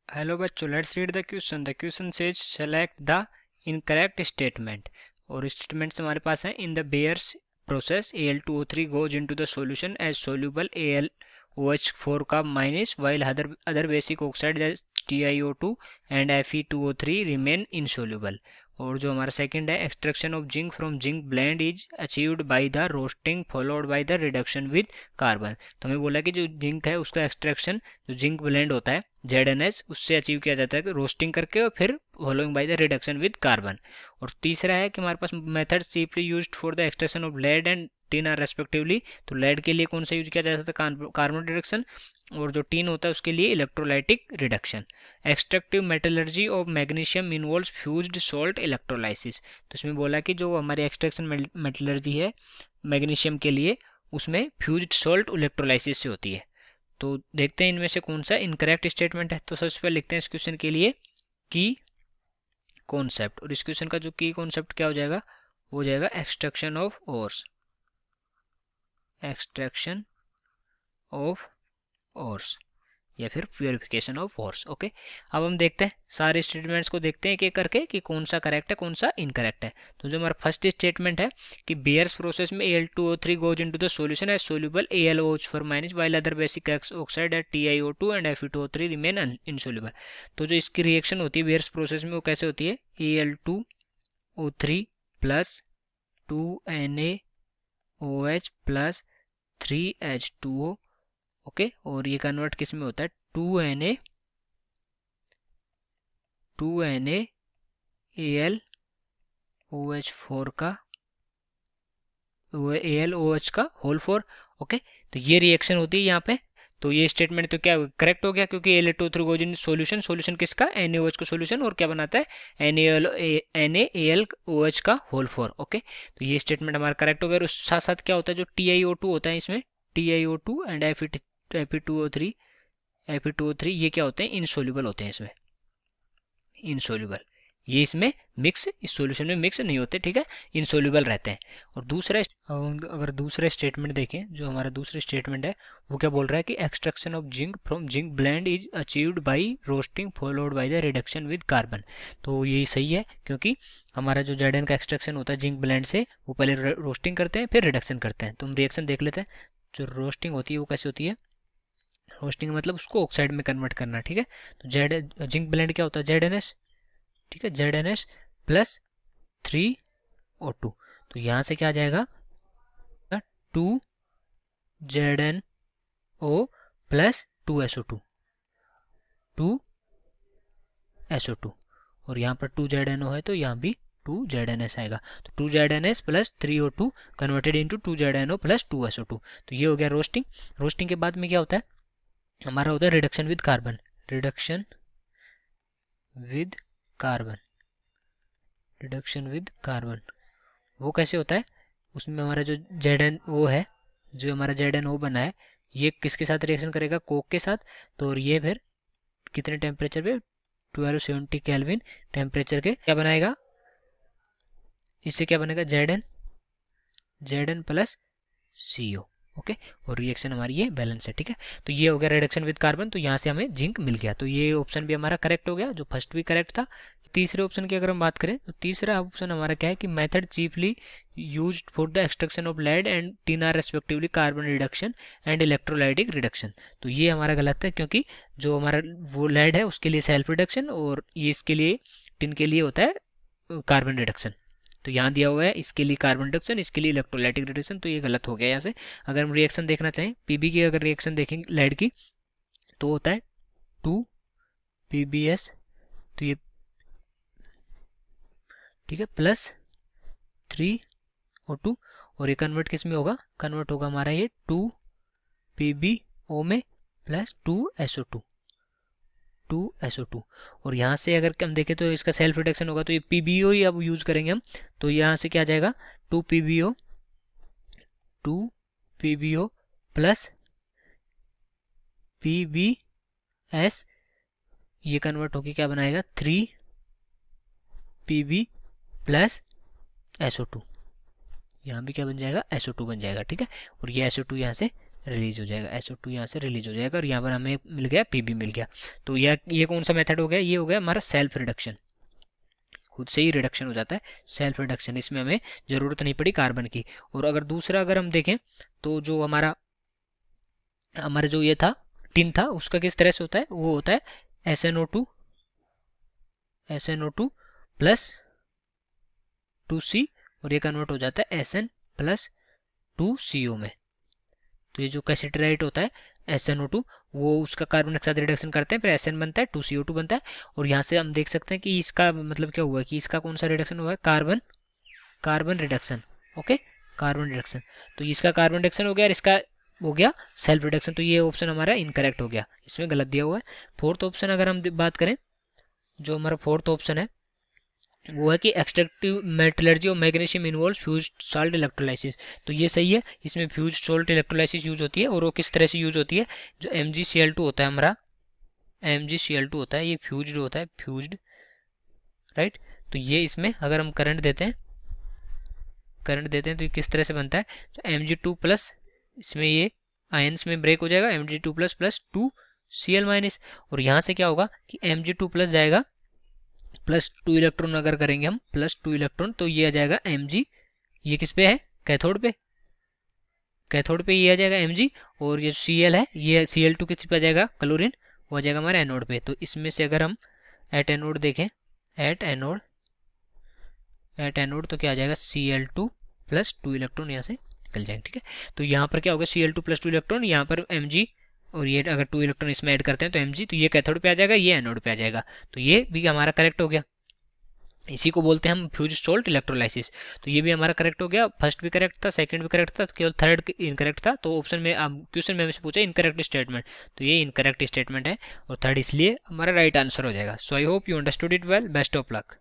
Hello बच्चों, let's read the question. The question says select the incorrect statement. और statements हमारे पास हैं। In the bears process Al2O3 goes into the solution as soluble AlOH4 का minus while other basic oxide as TiO2 and Fe2O3 remain insoluble। और जो हमारा second है, extraction of zinc from zinc blende is achieved by the roasting followed by the reduction with carbon. तो हमें बोला कि जो जिंक है उसका एक्सट्रैक्शन, जो जिंक ब्लेंड होता है ZnH, उससे अचीव किया जाता है रोस्टिंग करके और फिर following by the reduction with carbon. और तीसरा है कि हमारे पास method chiefly used for the extraction of lead and tin are respectively. तो लेड के लिए कौन सा यूज किया जाता है? Carbon reduction. और जो टिन होता है उसके लिए electrolytic reduction. Extractive metallurgy of magnesium involves fused salt electrolysis. तो इसमें बोला कि जो हमारी एक्सट्रैक्शन मेटलर्जी है मैग्नीशियम के लिए, उसमें फ्यूज्ड सॉल्ट इलेक्ट्रोलाइसिस से होती है। तो देखते हैं इनमें से कौन सा इनकरेक्ट स्टेटमेंट है। तो सबसे पहले लिखते हैं इस क्वेश्चन के लिए की कॉन्सेप्ट। और इस क्वेश्चन का जो की कॉन्सेप्ट क्या हो जाएगा? वो हो जाएगा extraction of ores. Extraction of ores या फिर प्योरिफिकेशन ऑफ ओर्स। ओके, अब हम देखते हैं सारे स्टेटमेंट्स को, देखते हैं एक एक करके कि कौन सा करेक्ट है कौन सा इनकरेक्ट है। तो जो हमारा फर्स्ट स्टेटमेंट है कि बेयर्स प्रोसेस में Al2O3 goes into the solution as soluble AlOH4 minus while other basic oxide at TiO2 and Fe2O3 remain insoluble. तो जो इसकी रिएक्शन होती है बेयर्स प्रोसेस में, वो कैसे होती है? Al2O3 plus 2NaOH plus 3H2O। Okay, और ये कन्वर्ट किस में होता है? 2NaAlOH4 का AlOH का होल 4। ओके, तो ये रिएक्शन होती है यहाँ पे। तो ये स्टेटमेंट तो क्या करेक्ट हो गया, क्योंकि Al2O3 goes in solution, solution किसका? NaOH का सॉल्यूशन, और क्या बनाता है? NaAlOH का होल 4। ओके, तो ये स्टेटमेंट हमारा करेक्ट हो गया। और उस साथ साथ क्या होता है? जो TiO2 होता है इसमें, TiO2 एंड Fe2O3 ये क्या होते हैं? इनसोल्यूबल होते हैं इसमें, इनसोल्यूबल। ये इसमें मिक्स, इस सॉल्यूशन में मिक्स नहीं होते, ठीक है, इनसोल्यूबल रहते हैं। और दूसरा, अगर दूसरा स्टेटमेंट देखें, जो हमारा दूसरा स्टेटमेंट है, वो क्या बोल रहा है कि extraction of zinc from zinc blende is achieved by roasting followed by the reduction with carbon. तो ये सही है, क्योंकि हमारा जो Zn का एक्सट्रैक्शन होता है जिंक ब्लेंड से, वो पहले रोस्टिंग करते हैं फिर रिडक्शन करते हैं। तो हम रिएक्शन देख लेते हैं। जो रोस्टिंग होती है वो कैसे होती है? रोस्टिंग मतलब उसको ऑक्साइड में कन्वर्ट करना, ठीक है। तो जिंक ब्लेंड क्या होता है? ZnS, ठीक है, ZnS प्लस 3O2। तो यहाँ से क्या आ जाएगा? 2ZnO plus 2SO2, 2SO2। और यहाँ पर 2ZnO है तो यहाँ भी 2ZnS आएगा। तो 2ZnS plus 3O2 converted into 2ZnO plus 2SO2। तो ये हो गया रोस्टिंग। रोस्टिंग के बाद में क्या होता है? हमारा होता है reduction with carbon. Reduction with carbon, reduction with carbon. वो कैसे होता है? उसमें हमारा जो ZnO है, जो हमारा ZnO बना है, ये किसके साथ रिएक्शन करेगा? कोक के साथ। तो और ये फिर कितने टेम्परेचर पे? 1270 केल्विन टेम्परेचर के क्या बनाएगा? इससे क्या बनेगा? Zn plus CO। ओके, और रिएक्शन हमारी ये बैलेंस है, ठीक है। तो ये हो गया रिडक्शन विद कार्बन। तो यहाँ से हमें जिंक मिल गया। तो ये ऑप्शन भी हमारा करेक्ट हो गया, जो फर्स्ट भी करेक्ट था। तीसरे ऑप्शन की अगर हम बात करें, तो तीसरा ऑप्शन हमारा क्या है कि method chiefly used for the extraction of lead and tin are respectively carbon reduction and electrolytic reduction. तो ये हमारा गलत है, क्योंकि जो हमारा वो लेड है उसके लिए सेल्फ रिडक्शन, और ये इसके लिए टिन के लिए होता है कार्बन रिडक्शन। तो यहाँ दिया हुआ है इसके लिए कार्बन रिडक्शन, इसके लिए इलेक्ट्रोलाइटिक रिडक्शन। तो ये गलत हो गया यहाँ से। अगर हम रिएक्शन देखना चाहें पीबी की, अगर रिएक्शन देखेंगे लेड की, तो होता है 2PbS। तो ये ठीक है, प्लस 3O2। और ये कन्वर्ट किस में होगा? कन्वर्ट होगा हमारा ये 2PbO में प्लस 2SO2। और यहाँ से अगर हम देखें तो इसका सेल्फ रिडक्शन होगा, तो ये PbO ही अब यूज करेंगे हम। तो यहाँ से क्या आ जाएगा? 2PbO प्लस PbS, ये कन्वर्ट होके क्या बनाएगा? 3Pb plus SO2। यहाँ भी क्या बन जाएगा? SO2 बन जाएगा, ठीक है। और ये SO2 यहाँ से रिलीज हो जाएगा, SO2 यहाँ से रिलीज हो जाएगा और यहाँ पर हमें मिल गया Pb मिल गया। तो ये कौन सा मेथड हो गया, ये हो गया हमारा सेल्फ रिडक्शन, खुद से ही रिडक्शन हो जाता है, सेल्फ रिडक्शन, इसमें हमें ज़रूरत नहीं पड़ी कार्बन की। और अगर दूसरा अगर हम देखें तो जो हमारा जो ये था टिन था, उसका किस तरह से होता है, वो होता है SnO2 प्लस 2C और ये कन्वर्ट हो जाता है Sn प्लस 2CO में। तो ये जो कैसेटराइट होता है SnO2 वो उसका कार्बन के साथ रिडक्शन करते हैं, फिर Sn बनता है, 2CO2 बनता है। और यहाँ से हम देख सकते हैं कि इसका मतलब क्या हुआ है कि इसका कौन सा रिडक्शन हुआ है, carbon reduction. Okay, carbon reduction, तो इसका कार्बन रिडक्शन हो गया और इसका हो गया सेल्फ रिडक्शन। तो ये ऑप्शन हमारा इनकरेक्ट हो गया, इसमें गलत दिया हुआ है। फोर्थ ऑप्शन अगर हम बात करें, जो हमारा फोर्थ ऑप्शन है वो है कि एक्सट्रैक्टिव मेटलर्जी और magnesium involve fused salt electrolysis. तो ये सही है, इसमें फ्यूज्ड साल्ट इलेक्ट्रोलाइसिस यूज होती है। और वो किस तरह से यूज होती है, जो MgCl2 होता है हमारा, MgCl2 होता है, ये फ्यूज्ड होता है, फ्यूज्ड, राइट। तो ये इसमें अगर हम करंट देते हैं तो ये किस तरह से बनता है, तो Mg2 प्लस, इसमें ये आयंस में ब्रेक हो जाएगा, Mg2 plus plus 2Cl minus. और यहाँ से क्या होगा कि Mg2 प्लस जाएगा प्लस 2 इलेक्ट्रॉन, अगर करेंगे हम प्लस 2 इलेक्ट्रॉन तो ये आ जाएगा Mg, ये किस पे है, कैथोड पे ये आ जाएगा Mg। और ये Cl है, ये Cl2 किस पे आ जाएगा, क्लोरीन, वो आ जाएगा हमारे एनोड पे। तो इसमें से अगर हम एट एनोड देखें, एट एनोड तो क्या आ जाएगा, Cl2 प्लस 2 इलेक्ट्रॉन यहाँ से निकल जाएंगे, ठीक है। तो यहाँ पर क्या होगा, Cl2 प्लस 2 इलेक्ट्रॉन, यहाँ पर Mg, और ये अगर 2 इलेक्ट्रॉन इसमें ऐड करते हैं तो Mg, तो ये कैथोड पे आ जाएगा, ये एनोड पे आ जाएगा। तो ये भी हमारा करेक्ट हो गया, इसी को बोलते हैं हम फ्यूज्ड साल्ट इलेक्ट्रोलाइसिस। तो ये भी हमारा करेक्ट हो गया, फर्स्ट भी करेक्ट था, सेकंड भी करेक्ट था, केवल थर्ड इनकरेक्ट था। तो ऑप्शन में क्वेश्चन में हमसे पूछा इनकरेक्ट स्टेटमेंट, तो ये इनकरेक्ट स्टेटमेंट है और थर्ड इसलिए हमारा राइट आंसर हो जाएगा। So I hope you understood it well, best of luck.